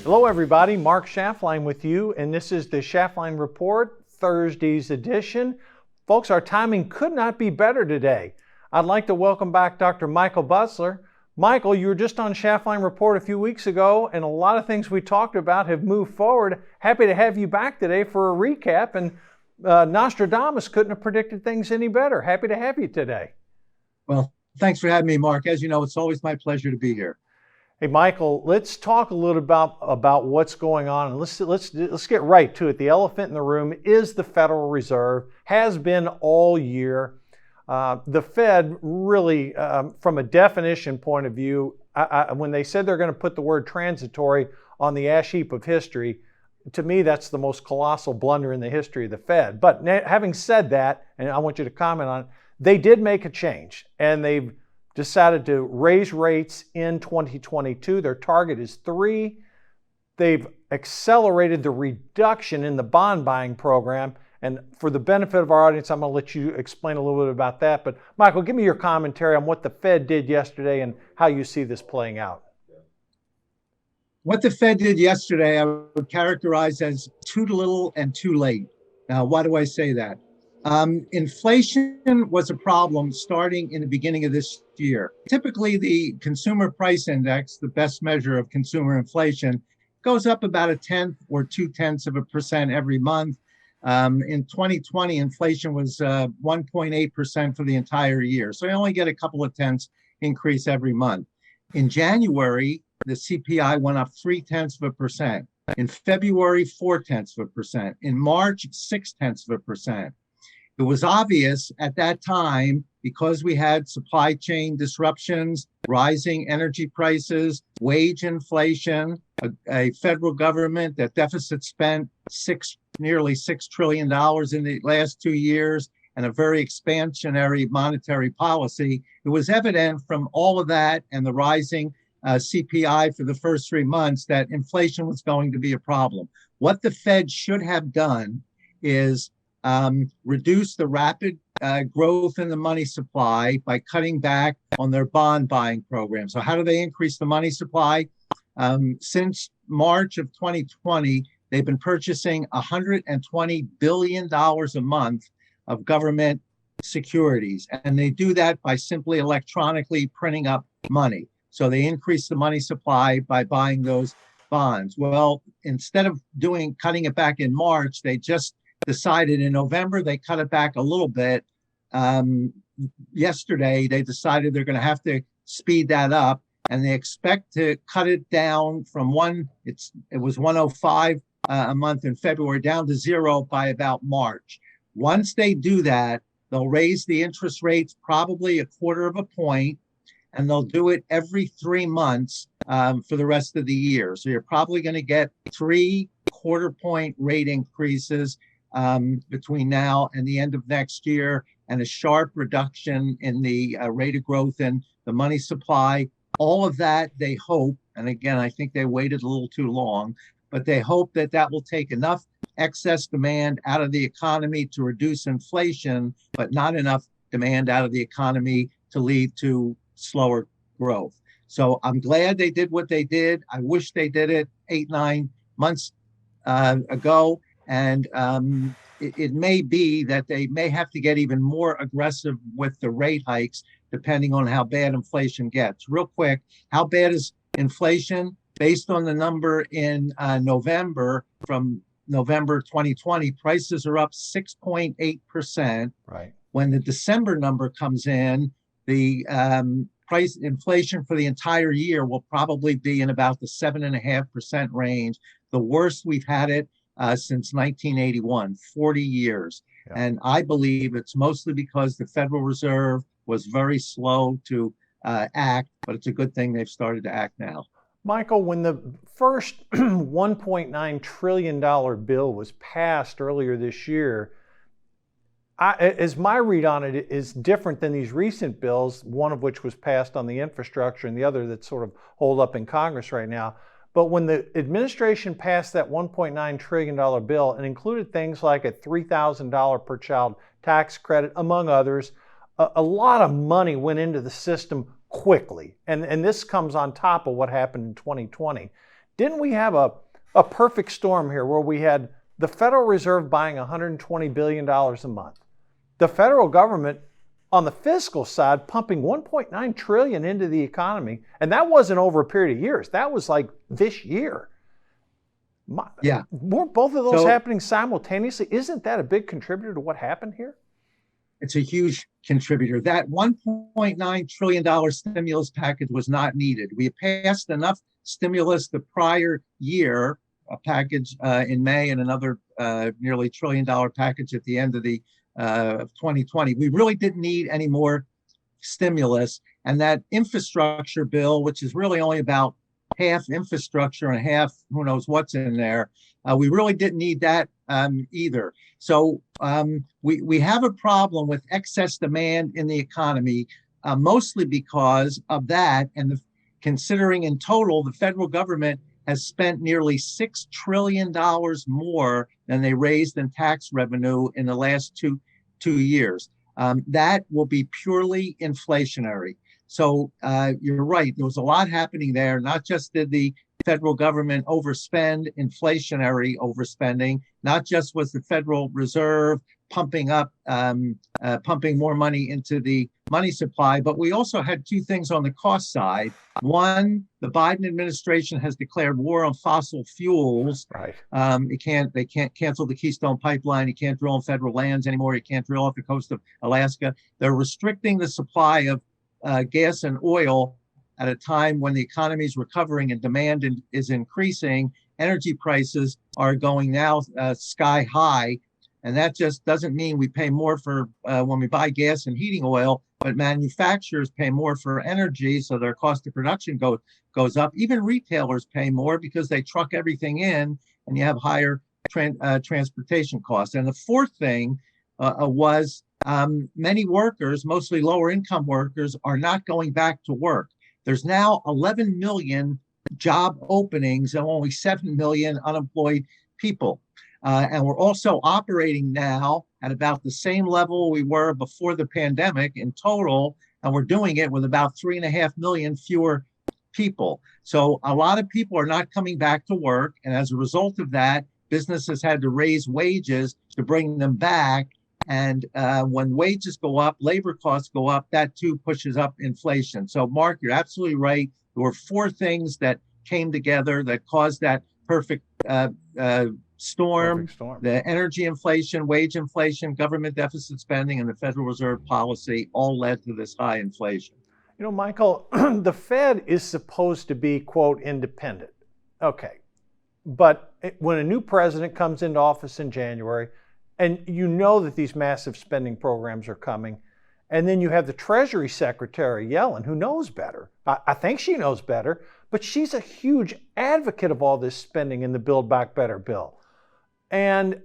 Hello everybody, Mark Schaftlein with you, and this is the Schaftlein Report, Thursday's edition. Folks, our timing could not be better today. I'd like to welcome back Dr. Michael Busler. Michael, you were just on Schaftlein Report a few weeks ago, and a lot of things we talked about have moved forward. Happy to have you back today for a recap, and Nostradamus couldn't have predicted things any better. Happy to have you today. Well, thanks for having me, Mark. As you know, it's always my pleasure to be here. Hey, Michael, let's talk a little about what's going on, and let's get right to it. The elephant in the room is the Federal Reserve, has been all year. The Fed really, from a definition point of view, when they said they're going to put the word transitory on the ash heap of history, to me, that's the most colossal blunder in the history of the Fed. But having said that, and I want you to comment on it, they did make a change, and they've decided to raise rates in 2022. Their target is 3. They've accelerated the reduction in the bond buying program. And for the benefit of our audience, I'm going to let you explain a little bit about that. But Michael, give me your commentary on what the Fed did yesterday and how you see this playing out. What the Fed did yesterday, I would characterize as too little and too late. Now, why do I say that? Inflation was a problem starting in the beginning of this year. Typically, the consumer price index, the best measure of consumer inflation, goes up about 1/10 or 0.2% every month. In 2020, inflation was 1.8% for the entire year. So you only get a couple of tenths increase every month. In January, the CPI went up 0.3%. In February, 0.4%. In March, 0.6%. It was obvious at that time, because we had supply chain disruptions, rising energy prices, wage inflation, a federal government that deficit spent nearly $6 trillion in the last 2 years, and a very expansionary monetary policy. It was evident from all of that and the rising CPI for the first 3 months that inflation was going to be a problem. What the Fed should have done is reduce the rapid growth in the money supply by cutting back on their bond buying program. So how do they increase the money supply? Since March of 2020, they've been purchasing $120 billion a month of government securities. And they do that by simply electronically printing up money. So they increase the money supply by buying those bonds. Well, instead of cutting it back in March, they just decided in November, they cut it back a little bit. Yesterday, they decided they're going to have to speed that up, and they expect to cut it down from it was 105 a month in February down to 0 by about March. Once they do that, they'll raise the interest rates probably 1/4 point, and they'll do it every 3 months for the rest of the year. So you're probably going to get 3 1/4 point rate increases between now and the end of next year, and a sharp reduction in the rate of growth in the money supply. All of that, they hope, and again, I think they waited a little too long, but they hope that that will take enough excess demand out of the economy to reduce inflation, but not enough demand out of the economy to lead to slower growth. So I'm glad they did what they did. I wish they did it 8-9 months ago. And it may be that they may have to get even more aggressive with the rate hikes, depending on how bad inflation gets. Real quick, how bad is inflation? Based on the number in November, from November 2020, prices are up 6.8%. Right. When the December number comes in, the price inflation for the entire year will probably be in about the 7.5% range, the worst we've had it since 1981, 40 years. Yeah. And I believe it's mostly because the Federal Reserve was very slow to act, but it's a good thing they've started to act now. Michael, when the first $1.9 trillion bill was passed earlier this year, as my read on it is different than these recent bills, one of which was passed on the infrastructure and the other that's sort of holed up in Congress right now. But when the administration passed that $1.9 trillion bill and included things like a $3,000 per child tax credit, among others, a lot of money went into the system quickly. And this comes on top of what happened in 2020. Didn't we have a perfect storm here where we had the Federal Reserve buying $120 billion a month, the federal government on the fiscal side pumping $1.9 trillion into the economy, and that wasn't over a period of years. That was like this year. Weren't both of those happening simultaneously? Isn't that a big contributor to what happened here? It's a huge contributor. That $1.9 trillion stimulus package was not needed. We passed enough stimulus the prior year, a package in May, and another nearly $1 trillion package at the end of 2020. We really didn't need any more stimulus. And that infrastructure bill, which is really only about half infrastructure and half who knows what's in there, we really didn't need that either. So we have a problem with excess demand in the economy, mostly because of that. And considering in total, the federal government has spent nearly $6 trillion more than they raised in tax revenue in the last two years. That will be purely inflationary. So you're right, there was a lot happening there. Not just did the federal government overspend, inflationary overspending, not just was the Federal Reserve pumping more money into the money supply, but we also had two things on the cost side. One, the Biden administration has declared war on fossil fuels. Right. They can't cancel the Keystone Pipeline. You can't drill on federal lands anymore. You can't drill off the coast of Alaska. They're restricting the supply of gas and oil at a time when the economy is recovering and demand is increasing. Energy prices are going now sky high. And that just doesn't mean we pay more for when we buy gas and heating oil, but manufacturers pay more for energy, so their cost of production goes up. Even retailers pay more because they truck everything in, and you have higher transportation costs. And the fourth thing was many workers, mostly lower income workers, are not going back to work. There's now 11 million job openings and only 7 million unemployed people. And we're also operating now at about the same level we were before the pandemic in total, and we're doing it with about 3.5 million fewer people. So a lot of people are not coming back to work, and as a result of that, businesses had to raise wages to bring them back. And when wages go up, labor costs go up, that too pushes up inflation. So Mark, you're absolutely right. There were four things that came together that caused that perfect storm. The energy inflation, wage inflation, government deficit spending, and the Federal Reserve policy all led to this high inflation. You know, Michael, the Fed is supposed to be, quote, independent. Okay. But when a new president comes into office in January, and you know that these massive spending programs are coming, and then you have the Treasury Secretary Yellen, who knows better. I think she knows better, but she's a huge advocate of all this spending in the Build Back Better bill. And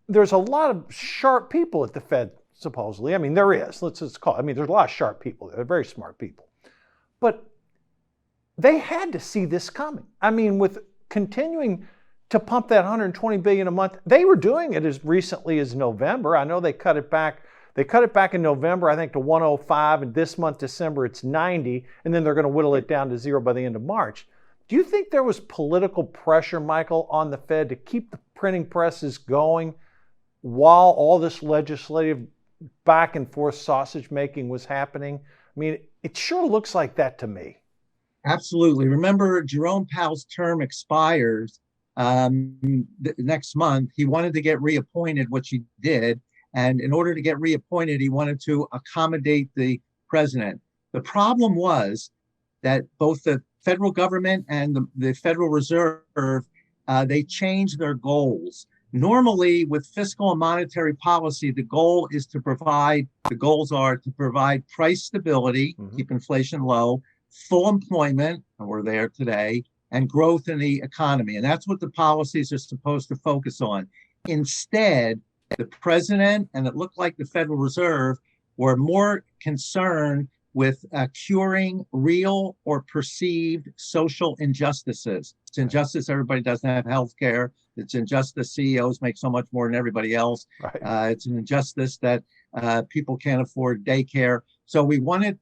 there's a lot of sharp people at the Fed, supposedly. I mean, there is. Let's just call it. I mean, there's a lot of sharp people. They're very smart people. But they had to see this coming. I mean, with continuing to pump that $120 billion a month, they were doing it as recently as November. I know they cut it back. They cut it back in November, I think, to 105, and this month, December, it's 90, and then they're going to whittle it down to zero by the end of March. Do you think there was political pressure, Michael, on the Fed to keep the printing presses going while all this legislative back and forth sausage making was happening? I mean, it sure looks like that to me. Absolutely. Remember, Jerome Powell's term expires next month. He wanted to get reappointed, which he did. And in order to get reappointed, he wanted to accommodate the president. The problem was that both the federal government and the Federal Reserve, they changed their goals. Normally, with fiscal and monetary policy, the goals are to provide price stability, keep inflation low, full employment, and we're there today, and growth in the economy. And that's what the policies are supposed to focus on. Instead, the president and it looked like the Federal Reserve were more concerned with curing real or perceived social injustices. It's injustice everybody doesn't have health care. It's injustice CEOs make so much more than everybody else. Right. It's an injustice that People can't afford daycare. So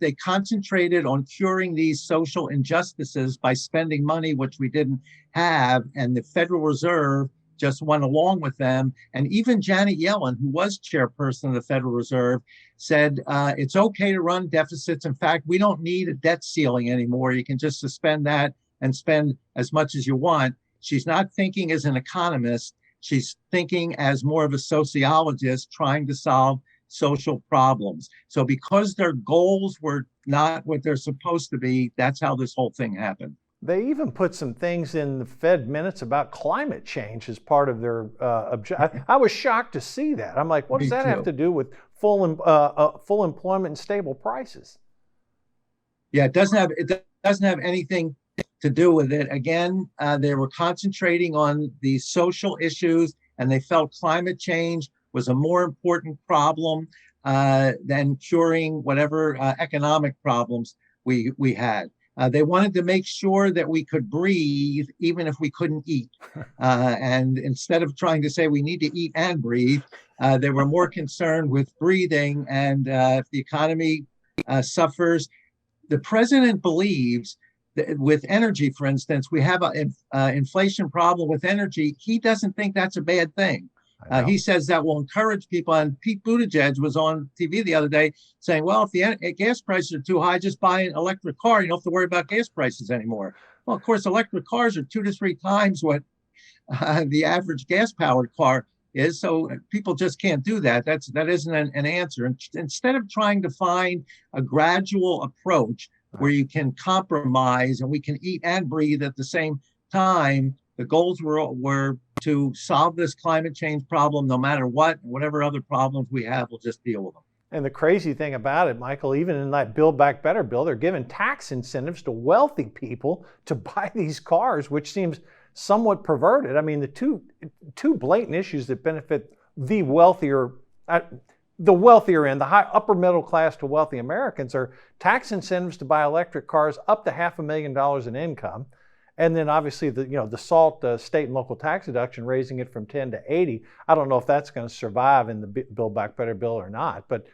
they concentrated on curing these social injustices by spending money, which we didn't have. And the Federal Reserve just went along with them. And even Janet Yellen, who was chairperson of the Federal Reserve, said it's okay to run deficits. In fact, we don't need a debt ceiling anymore. You can just suspend that and spend as much as you want. She's not thinking as an economist. She's thinking as more of a sociologist trying to solve social problems. So because their goals were not what they're supposed to be, that's how this whole thing happened. They even put some things in the Fed minutes about climate change as part of their objective. I was shocked to see that. I'm like, what does that have to do with full employment and stable prices? Yeah, it doesn't have anything to do with it. Again, they were concentrating on the social issues, and they felt climate change was a more important problem than curing whatever economic problems we had. They wanted to make sure that we could breathe even if we couldn't eat. And instead of trying to say we need to eat and breathe, they were more concerned with breathing. And if the economy suffers, the president believes that with energy, for instance, we have an inflation problem with energy. He doesn't think that's a bad thing. He says that will encourage people. And Pete Buttigieg was on TV the other day saying, well, if the gas prices are too high, just buy an electric car. You don't have to worry about gas prices anymore. Well, of course, electric cars are 2 to 3 times what the average gas-powered car is. So people just can't do that. That isn't an answer. And instead of trying to find a gradual approach where you can compromise and we can eat and breathe at the same time, the goals were to solve this climate change problem no matter what. Whatever other problems we have, we'll just deal with them. And the crazy thing about it, Michael, even in that Build Back Better bill, they're giving tax incentives to wealthy people to buy these cars, which seems somewhat perverted. I mean, the two blatant issues that benefit the wealthier end, the high upper middle class to wealthy Americans, are tax incentives to buy electric cars up to $500,000 in income. And then obviously the SALT state and local tax deduction, raising it from 10 to 80. I don't know if that's going to survive in the Build Back Better bill or not. But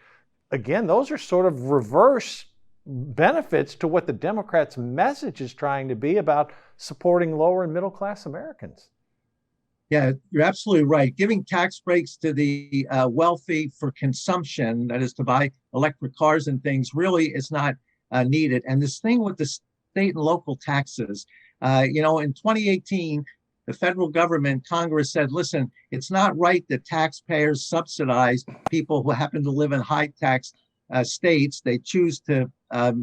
again, those are sort of reverse benefits to what the Democrats' message is trying to be about supporting lower and middle class Americans. Yeah, you're absolutely right. Giving tax breaks to the wealthy for consumption, that is to buy electric cars and things, really is not needed. And this thing with the state and local taxes, in 2018, the federal government, Congress said, listen, it's not right that taxpayers subsidize people who happen to live in high tax states. They choose to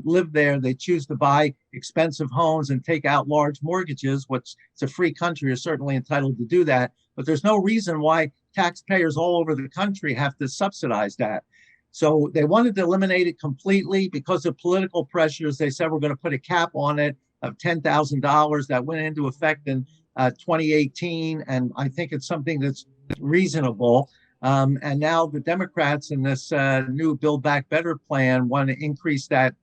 live there. They choose to buy expensive homes and take out large mortgages, which it's a free country, are certainly entitled to do that. But there's no reason why taxpayers all over the country have to subsidize that. So they wanted to eliminate it completely because of political pressures. They said we're going to put a cap on it of $10,000 that went into effect in 2018. And I think it's something that's reasonable. And now the Democrats in this new Build Back Better plan want to increase that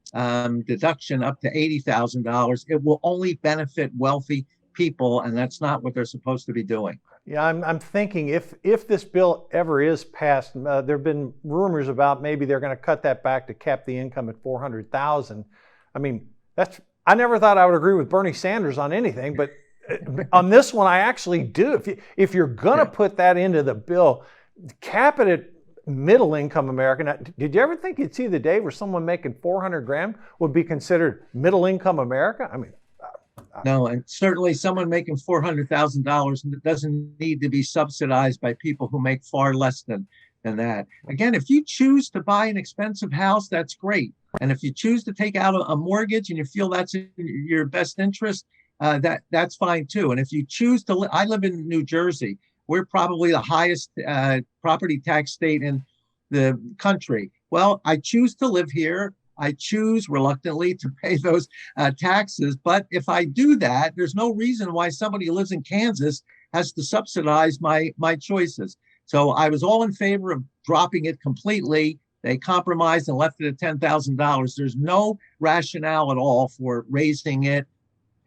deduction up to $80,000. It will only benefit wealthy people, and that's not what they're supposed to be doing. Yeah, I'm thinking if this bill ever is passed, there have been rumors about maybe they're going to cut that back to cap the income at $400,000. I mean, I never thought I would agree with Bernie Sanders on anything, but on this one, I actually do. If you're going to put that into the bill, cap it at middle income American. Now, did you ever think you'd see the day where someone making $400,000 would be considered middle income America? I mean, no, and certainly someone making $400,000 doesn't need to be subsidized by people who make far less than that. Again, if you choose to buy an expensive house, that's great. And if you choose to take out a mortgage and you feel that's in your best interest, that's fine too. And if you choose to, I live in New Jersey. We're probably the highest property tax state in the country. Well, I choose to live here. I choose reluctantly to pay those taxes. But if I do that, there's no reason why somebody who lives in Kansas has to subsidize my choices. So I was all in favor of dropping it completely. They compromised and left it at $10,000. There's no rationale at all for raising it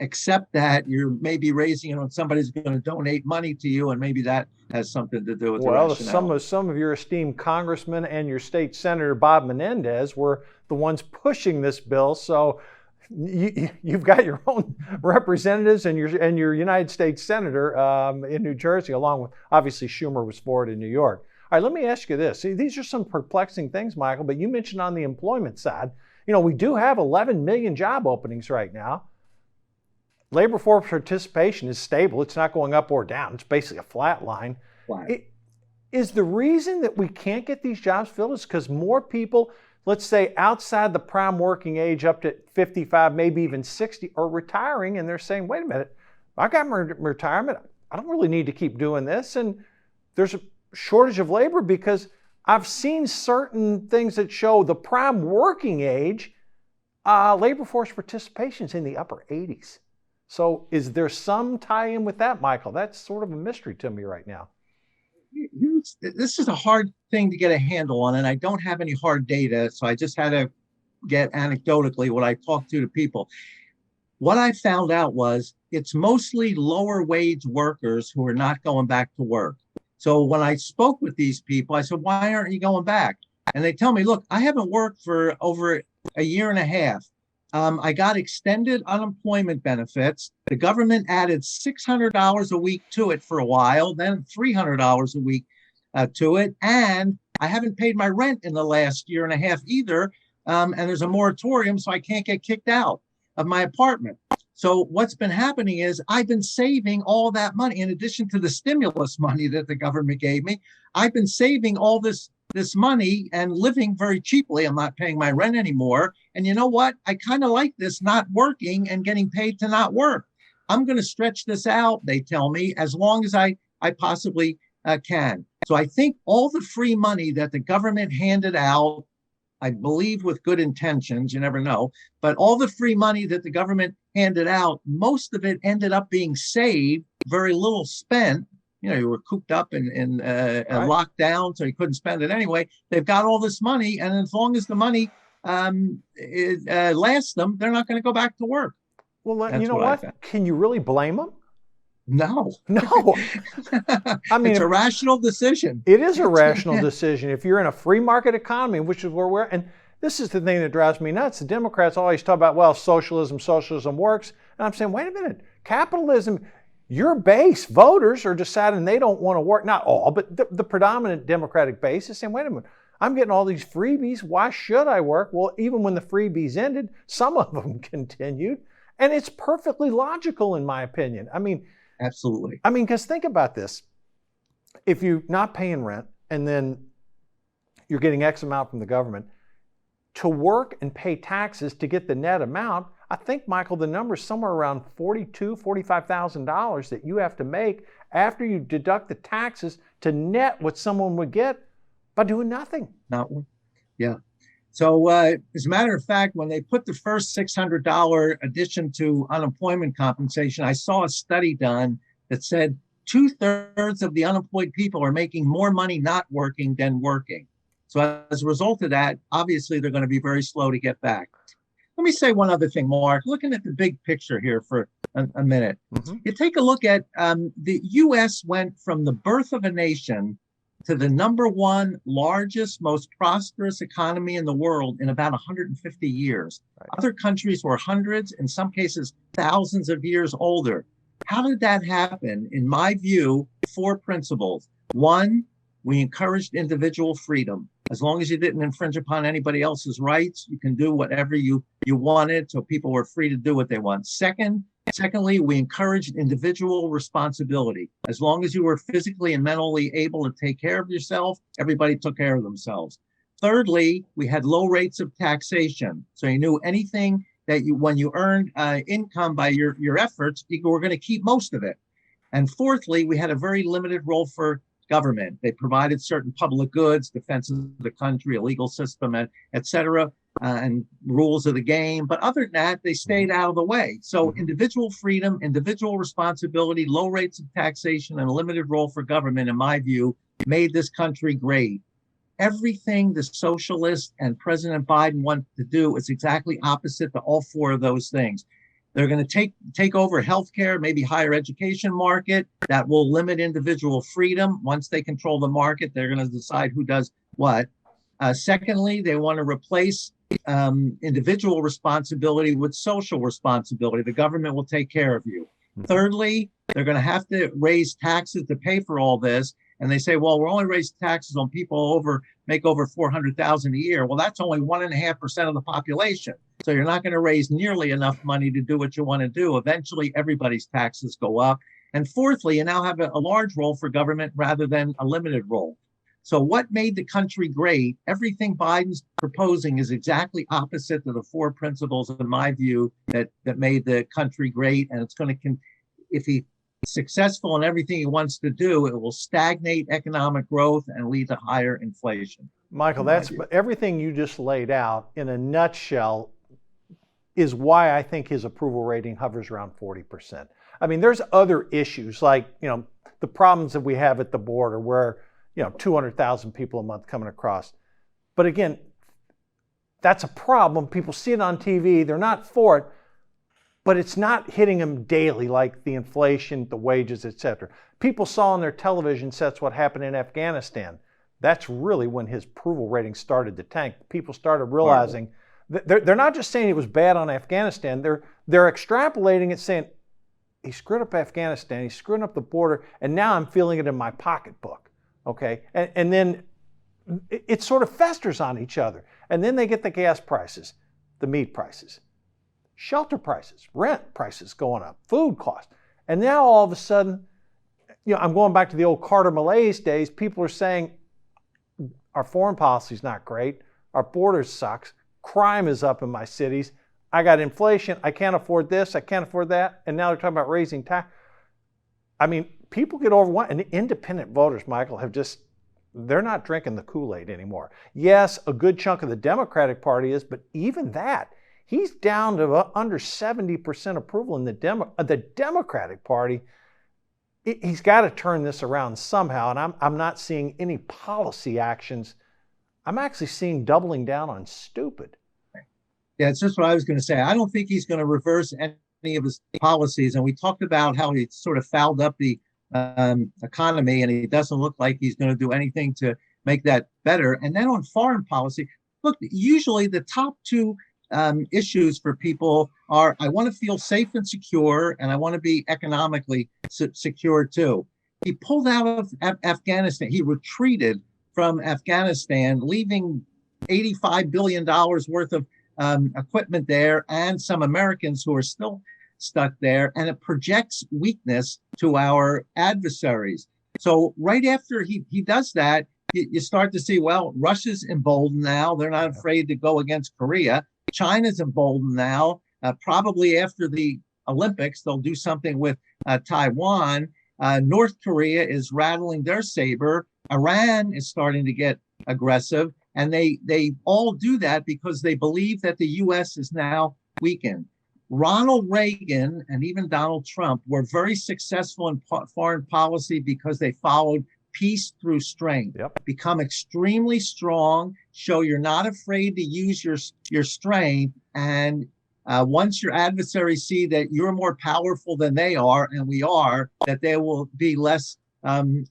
accept that you're maybe raising it on somebody's going to donate money to you, and maybe that has something to do with the Well, rationale. some of your esteemed congressmen and your state senator Bob Menendez were the ones pushing this bill. So you've got your own representatives and your United States senator in New Jersey, along with obviously Schumer was for it in New York. All right, let me ask you this. See, these are some perplexing things, Michael, but you mentioned on the employment side, we do have 11 million job openings right now. Labor force participation is stable. It's not going up or down. It's basically a flat line. Is the reason that we can't get these jobs filled is because more people, let's say outside the prime working age up to 55, maybe even 60, are retiring, and they're saying, wait a minute, I got my retirement. I don't really need to keep doing this. And there's a shortage of labor because I've seen certain things that show the prime working age, labor force participation is in the upper 80s. So is there some tie-in with that, Michael? That's sort of a mystery to me right now. This is a hard thing to get a handle on, and I don't have any hard data, so I just had to get anecdotally what I talked to people. What I found out was it's mostly lower wage workers who are not going back to work. So when I spoke with these people, I said, why aren't you going back? And they tell me, look, I haven't worked for over a year and a half. I got extended unemployment benefits. The government added $600 a week to it for a while, then $300 a week to it. And I haven't paid my rent in the last year and a half either. And there's a moratorium, so I can't get kicked out of my apartment. So what's been happening is I've been saving all that money. In addition to the stimulus money that the government gave me, I've been saving all this money and living very cheaply. I'm not paying my rent anymore. And you know what? I kind of like this not working and getting paid to not work. I'm going to stretch this out, they tell me, as long as I possibly can. So I think all the free money that the government handed out, I believe with good intentions, you never know, but all the free money that the government handed out, most of it ended up being saved, very little spent. You were cooped up and locked down, so you couldn't spend it anyway. They've got all this money, and as long as the money lasts them, they're not going to go back to work. Well, you know what? Can you really blame them? No. I mean, it's a rational decision. It is a rational decision. If you're in a free market economy, which is where we're, and this is the thing that drives me nuts. The Democrats always talk about, well, socialism works. And I'm saying, wait a minute, capitalism, your base voters are deciding they don't want to work. Not all, but the predominant Democratic base is saying, wait a minute, I'm getting all these freebies. Why should I work? Well, even when the freebies ended, some of them continued. And it's perfectly logical, in my opinion. I mean, absolutely. I mean, because think about this. If you're not paying rent and then you're getting X amount from the government, to work and pay taxes to get the net amount, I think, Michael, the number is somewhere around $42,000, $45,000 that you have to make after you deduct the taxes to net what someone would get by doing nothing. Yeah. So as a matter of fact, when they put the first $600 addition to unemployment compensation, I saw a study done that said 2/3 of the unemployed people are making more money not working than working. So as a result of that, obviously, they're going to be very slow to get back. Let me say one other thing, Mark. Looking at the big picture here for a minute, you take a look at the U.S. went from the birth of a nation to the #1 largest, most prosperous economy in the world in about 150 years. Right. Other countries were hundreds, in some cases, thousands of years older. How did that happen? In my view, 4 principles. 1, we encouraged individual freedom. As long as you didn't infringe upon anybody else's rights, you can do whatever you wanted, so people were free to do what they want. Secondly, we encouraged individual responsibility. As long as you were physically and mentally able to take care of yourself, everybody took care of themselves. Thirdly, we had low rates of taxation. So you knew anything that when you earned income by your efforts, you were going to keep most of it. And fourthly, we had a very limited role for government. They provided certain public goods, defense of the country, a legal system, et cetera, and rules of the game. But other than that, they stayed out of the way. So individual freedom, individual responsibility, low rates of taxation, and a limited role for government, in my view, made this country great. Everything the socialists and President Biden want to do is exactly opposite to all 4 of those things. They're going to take over healthcare, maybe higher education market. That will limit individual freedom. Once they control the market, they're going to decide who does what. Secondly, they want to replace individual responsibility with social responsibility. The government will take care of you. Thirdly, they're going to have to raise taxes to pay for all this. And they say, well, we're only raising taxes on people make over 400,000 a year. Well, that's only 1.5% of the population. So you're not going to raise nearly enough money to do what you want to do. Eventually, everybody's taxes go up. And fourthly, you now have a large role for government rather than a limited role. So what made the country great? Everything Biden's proposing is exactly opposite to the four principles, in my view, that made the country great. And it's going to, if he's successful in everything he wants to do, it will stagnate economic growth and lead to higher inflation. Michael, that's everything you just laid out in a nutshell is why I think his approval rating hovers around 40%. I mean, there's other issues like, the problems that we have at the border where 200,000 people a month coming across. But again, that's a problem. People see it on TV. They're not for it, but it's not hitting them daily like the inflation, the wages, etc. People saw on their television sets what happened in Afghanistan. That's really when his approval rating started to tank. People started realizing that they're not just saying it was bad on Afghanistan. They're extrapolating it, saying he screwed up Afghanistan, he's screwing up the border, and now I'm feeling it in my pocketbook. Okay, and then it sort of festers on each other. And then they get the gas prices, the meat prices, shelter prices, rent prices going up, food costs. And now all of a sudden, I'm going back to the old Carter Malaise days. People are saying our foreign policy is not great. Our border sucks. Crime is up in my cities. I got inflation. I can't afford this. I can't afford that. And now they're talking about raising tax. I mean, people get overwhelmed, and independent voters, Michael, they're not drinking the Kool-Aid anymore. Yes, a good chunk of the Democratic Party is, but even that, he's down to under 70% approval in the Democratic Party. He's got to turn this around somehow, and I'm not seeing any policy actions. I'm actually seeing doubling down on stupid. Yeah, it's just what I was going to say. I don't think he's going to reverse any of his policies, and we talked about how he sort of fouled up the economy, and it doesn't look like he's going to do anything to make that better. And then on foreign policy, look, usually the top two issues for people are, I want to feel safe and secure, and I want to be economically secure too. He pulled out of Afghanistan. He retreated from Afghanistan, leaving $85 billion worth of equipment there and some Americans who are still stuck there, and it projects weakness to our adversaries. So right after he does that, you start to see, well, Russia's emboldened now. They're not afraid to go against Korea. China's emboldened now. Probably after the Olympics, they'll do something with Taiwan. North Korea is rattling their saber. Iran is starting to get aggressive. And they all do that because they believe that the U.S. is now weakened. Ronald Reagan and even Donald Trump were very successful in foreign policy because they followed peace through strength. Yep. Become extremely strong, show you're not afraid to use your strength, and once your adversaries see that you're more powerful than they are, and we are, that they will be less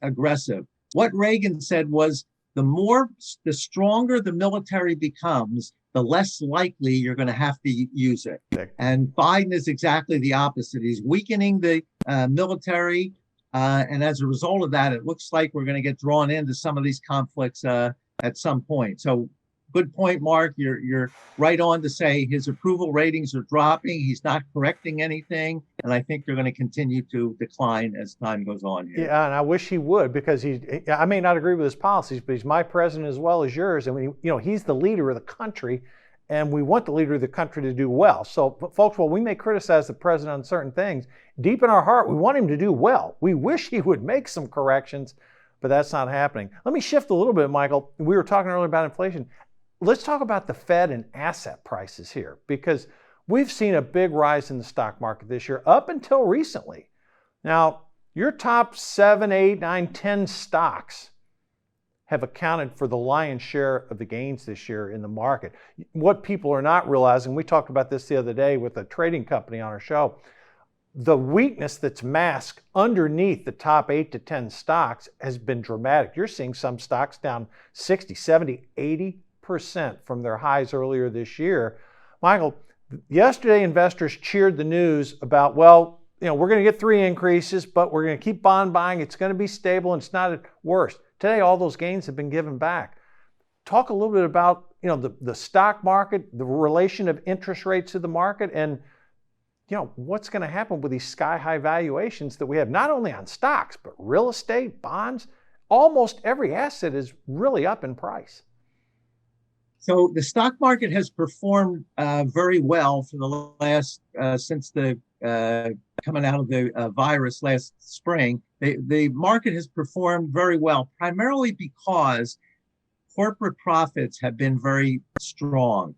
aggressive. What Reagan said was, the stronger the military becomes, the less likely you're going to have to use it. Okay. And Biden is exactly the opposite. He's weakening the military. And as a result of that, it looks like we're going to get drawn into some of these conflicts at some point. So good point, Mark. You're right on to say his approval ratings are dropping. He's not correcting anything. And I think they're going to continue to decline as time goes on here. Yeah, and I wish he would, because I may not agree with his policies, but he's my president as well as yours. And he's the leader of the country, and we want the leader of the country to do well. So, folks, while we may criticize the president on certain things, deep in our heart, we want him to do well. We wish he would make some corrections, but that's not happening. Let me shift a little bit, Michael. We were talking earlier about inflation. Let's talk about the Fed and asset prices here, because we've seen a big rise in the stock market this year up until recently. Now, your top 7, 8, 9, 10 stocks have accounted for the lion's share of the gains this year in the market. What people are not realizing, we talked about this the other day with a trading company on our show, the weakness that's masked underneath the top 8 to 10 stocks has been dramatic. You're seeing some stocks down 60, 70, 80% from their highs earlier this year. Michael, yesterday investors cheered the news about, well, we're going to get 3 increases, but we're going to keep bond buying. It's going to be stable and it's not at worst. Today, all those gains have been given back. Talk a little bit about, the stock market, the relation of interest rates to the market, and what's going to happen with these sky-high valuations that we have, not only on stocks, but real estate, bonds. Almost every asset is really up in price. So the stock market has performed very well for the last, since the coming out of the virus last spring. The market has performed very well, primarily because corporate profits have been very strong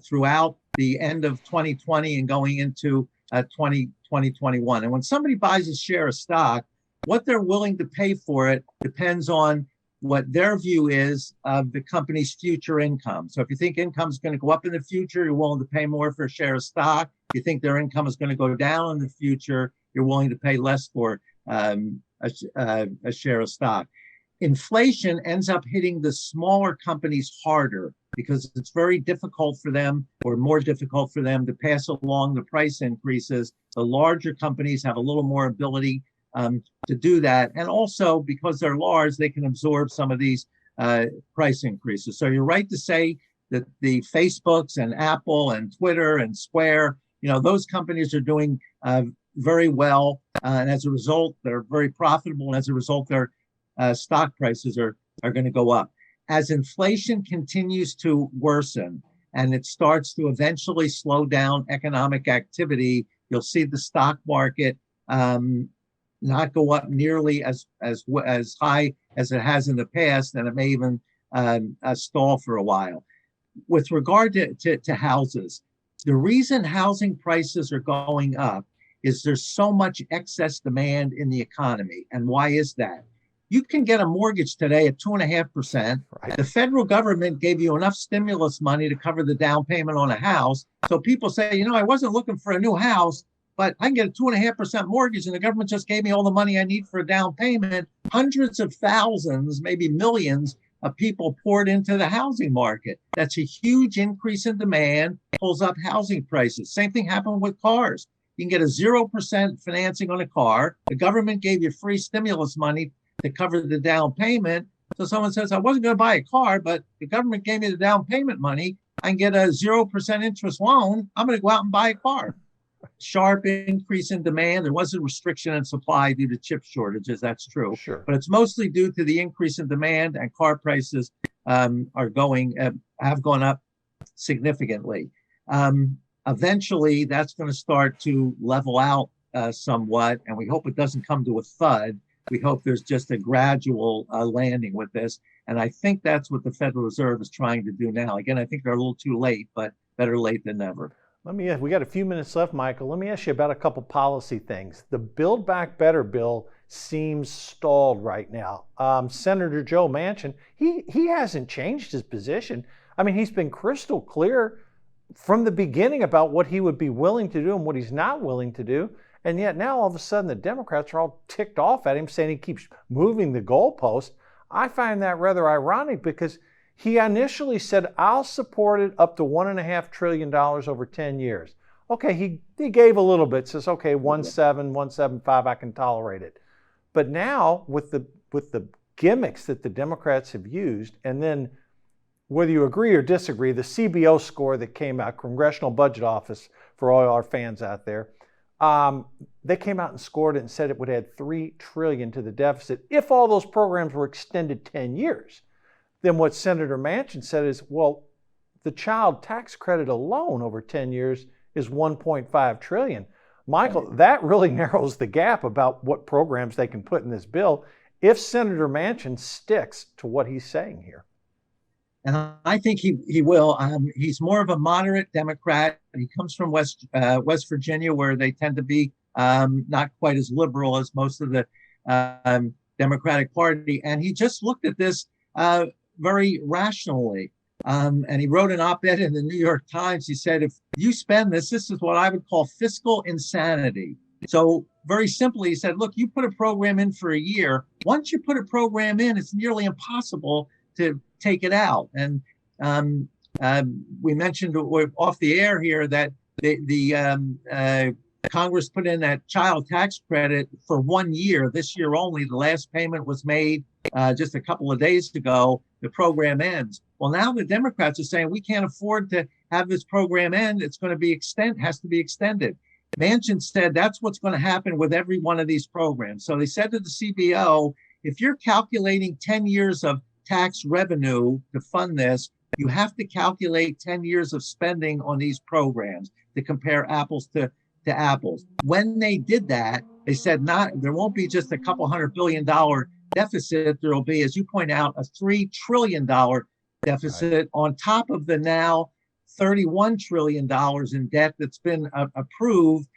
throughout the end of 2020 and going into 2021. And when somebody buys a share of stock, what they're willing to pay for it depends on what their view is of the company's future income. So if you think income is going to go up in the future, you're willing to pay more for a share of stock. If you think their income is going to go down in the future, you're willing to pay less for a share of stock. Inflation ends up hitting the smaller companies harder because it's very difficult for them, or more difficult for them, to pass along the price increases. The larger companies have a little more ability to do that. And also because they're large, they can absorb some of these price increases. So you're right to say that the Facebooks and Apple and Twitter and Square, those companies are doing very well. And as a result, they're very profitable. And as a result, their stock prices are going to go up. As inflation continues to worsen and it starts to eventually slow down economic activity, you'll see the stock market not go up nearly as high as it has in the past, and it may even stall for a while. With regard to houses, the reason housing prices are going up is there's so much excess demand in the economy. And why is that? You can get a mortgage today at 2.5%. Right. The federal government gave you enough stimulus money to cover the down payment on a house. So people say, I wasn't looking for a new house, but I can get a 2.5% mortgage, and the government just gave me all the money I need for a down payment. Hundreds of thousands, maybe millions of people poured into the housing market. That's a huge increase in demand, pulls up housing prices. Same thing happened with cars. You can get a 0% financing on a car. The government gave you free stimulus money to cover the down payment. So someone says, I wasn't going to buy a car, but the government gave me the down payment money. I can get a 0% interest loan. I'm going to go out and buy a car. Sharp increase in demand. There was a restriction in supply due to chip shortages. That's true. Sure. But it's mostly due to the increase in demand, and car prices have gone up significantly. Eventually, that's going to start to level out somewhat, and we hope it doesn't come to a thud. We hope there's just a gradual landing with this. And I think that's what the Federal Reserve is trying to do now. Again, I think they're a little too late, but better late than never. We got a few minutes left, Michael. Let me ask you about a couple policy things. The Build Back Better bill seems stalled right now. Senator Joe Manchin, he hasn't changed his position. I mean, he's been crystal clear from the beginning about what he would be willing to do and what he's not willing to do. And yet now all of a sudden the Democrats are all ticked off at him, saying he keeps moving the goalpost. I find that rather ironic because he initially said, I'll support it up to $1.5 trillion over 10 years. Okay, he gave a little bit, says, okay, 1.7, 1.75, I can tolerate it. But now with the gimmicks that the Democrats have used, and then whether you agree or disagree, the CBO score that came out, Congressional Budget Office, for all our fans out there, they came out and scored it and said it would add $3 trillion to the deficit if all those programs were extended 10 years. Then what Senator Manchin said is, well, the child tax credit alone over 10 years is $1.5 trillion. Michael, that really narrows the gap about what programs they can put in this bill if Senator Manchin sticks to what he's saying here. And I think he will. He's more of a moderate Democrat. He comes from West Virginia, where they tend to be not quite as liberal as most of the Democratic Party. And he just looked at this very rationally. And he wrote an op-ed in the New York Times. He said, if you spend this is what I would call fiscal insanity. So very simply, he said, look, you put a program in for a year. Once you put a program in, it's nearly impossible to take it out. And we mentioned off the air here that the Congress put in that child tax credit for 1 year, this year only. The last payment was made just a couple of days ago. The program ends. Well, now the Democrats are saying we can't afford to have this program end. It's going to be has to be extended. Manchin said that's what's going to happen with every one of these programs. So they said to the CBO, if you're calculating 10 years of tax revenue to fund this, you have to calculate 10 years of spending on these programs to compare apples to apples. When they did that, they said there won't be just a couple $100 billion deficit. There will be, as you point out, a $3 trillion deficit on top of the now $31 trillion in debt that's been approved.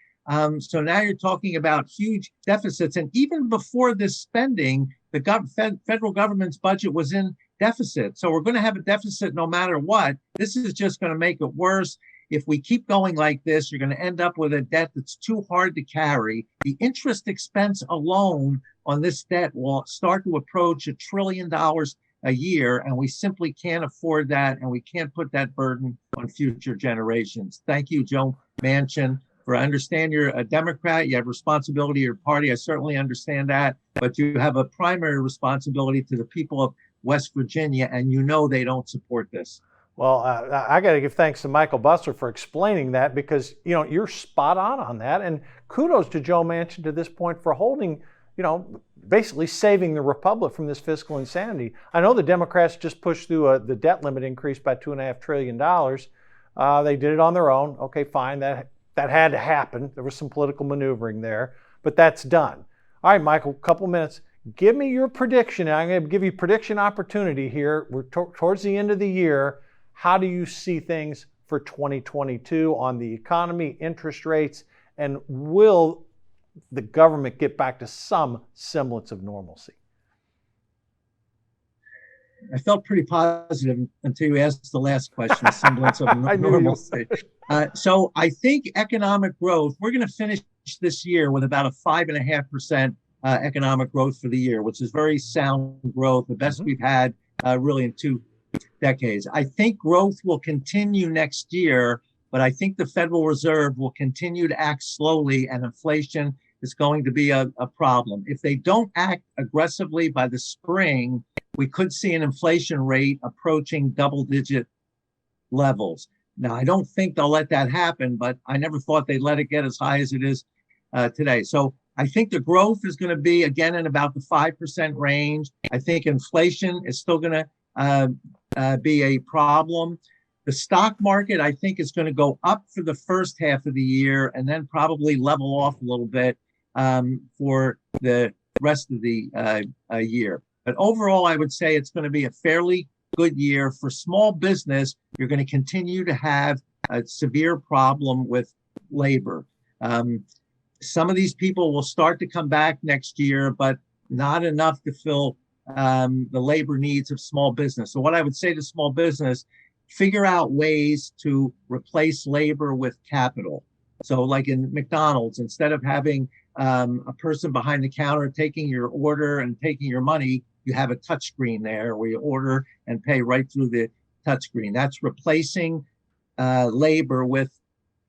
So now you're talking about huge deficits. And even before this spending, the federal government's budget was in deficit. So we're going to have a deficit no matter what. This is just going to make it worse. If we keep going like this, you're going to end up with a debt that's too hard to carry. The interest expense alone on this debt will start to approach $1 trillion a year, and we simply can't afford that, and we can't put that burden on future generations. Thank you, Joe Manchin. I understand you're a Democrat. You have responsibility to your party. I certainly understand that, but you have a primary responsibility to the people of West Virginia, and you know they don't support this. Well, I got to give thanks to Michael Busler for explaining that, because you're spot on that, and kudos to Joe Manchin to this point for holding, basically saving the republic from this fiscal insanity. I know the Democrats just pushed through the debt limit increase by $2.5 trillion. They did it on their own. Okay, fine. That had to happen. There was some political maneuvering there, but that's done. All right, Michael, a couple minutes. Give me your prediction. I'm going to give you prediction opportunity here. We're towards the end of the year. How do you see things for 2022 on the economy, interest rates, and will the government get back to some semblance of normalcy? I felt pretty positive until you asked the last question, semblance of normalcy. So I think economic growth, we're going to finish this year with about a 5.5% economic growth for the year, which is very sound growth, the best we've had really in 2 decades. I think growth will continue next year, but I think the Federal Reserve will continue to act slowly, and inflation is going to be a problem. If they don't act aggressively by the spring, we could see an inflation rate approaching double-digit levels. Now, I don't think they'll let that happen, but I never thought they'd let it get as high as it is today. So I think the growth is going to be, again, in about the 5% range. I think inflation is still going to be a problem. The stock market, I think, is going to go up for the first half of the year and then probably level off a little bit for the rest of the year. But overall, I would say it's going to be a fairly good year. For small business, you're going to continue to have a severe problem with labor. Some of these people will start to come back next year, but not enough to fill the labor needs of small business. So what I would say to small business, figure out ways to replace labor with capital. So like in McDonald's, instead of having a person behind the counter taking your order and taking your money, you have a touch screen there where you order and pay right through the touch screen. That's replacing labor with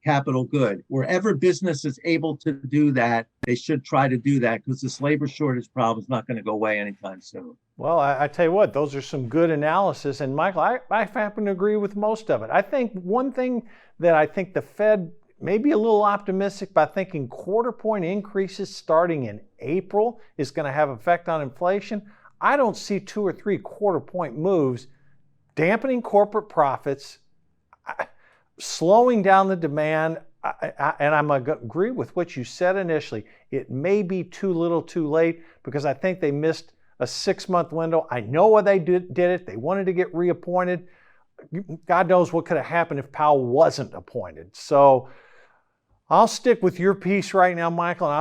capital good. Wherever business is able to do that, they should try to do that, because this labor shortage problem is not going to go away anytime soon. Well, I tell you what, those are some good analysis. And Michael, I happen to agree with most of it. I think one thing that I think the Fed may be a little optimistic by thinking quarter point increases starting in April is going to have effect on inflation. I don't see 2 or 3 quarter point moves dampening corporate profits, slowing down the demand. And I'm going to agree with what you said initially. It may be too little too late, because I think they missed a 6-month window. I know why they did it. They wanted to get reappointed. God knows what could have happened if Powell wasn't appointed. So I'll stick with your piece right now, Michael, and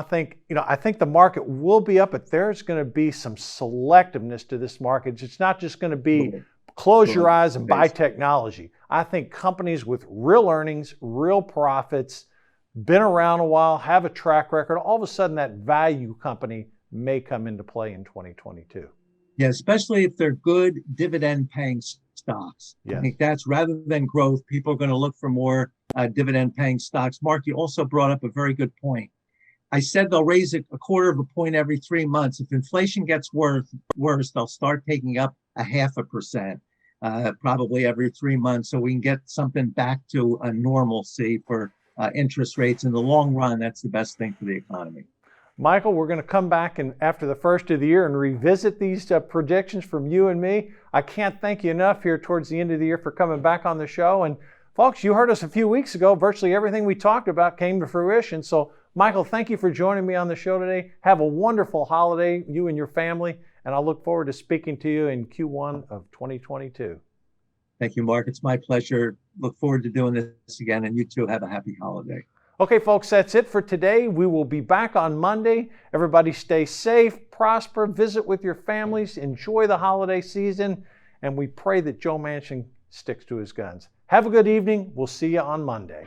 I think the market will be up, but there's going to be some selectiveness to this market. It's not just going to be close your eyes and buy technology. I think companies with real earnings, real profits, been around a while, have a track record, all of a sudden that value company may come into play in 2022. Yeah, especially if they're good dividend paying stocks. Yes. I think that's rather than growth, people are going to look for more dividend paying stocks. Mark, you also brought up a very good point. I said they'll raise it a quarter of a point every 3 months. If inflation gets worse, they'll start taking up 0.5%, probably every 3 months, so we can get something back to a normalcy for interest rates. In the long run, that's the best thing for the economy. Michael, we're going to come back and after the first of the year and revisit these predictions from you and me. I can't thank you enough here towards the end of the year for coming back on the show. And folks, you heard us a few weeks ago. Virtually everything we talked about came to fruition. So, Michael, thank you for joining me on the show today. Have a wonderful holiday, you and your family, and I look forward to speaking to you in Q1 of 2022. Thank you, Mark. It's my pleasure. Look forward to doing this again, and you too have a happy holiday. Okay, folks, that's it for today. We will be back on Monday. Everybody stay safe, prosper, visit with your families, enjoy the holiday season, and we pray that Joe Manchin sticks to his guns. Have a good evening. We'll see you on Monday.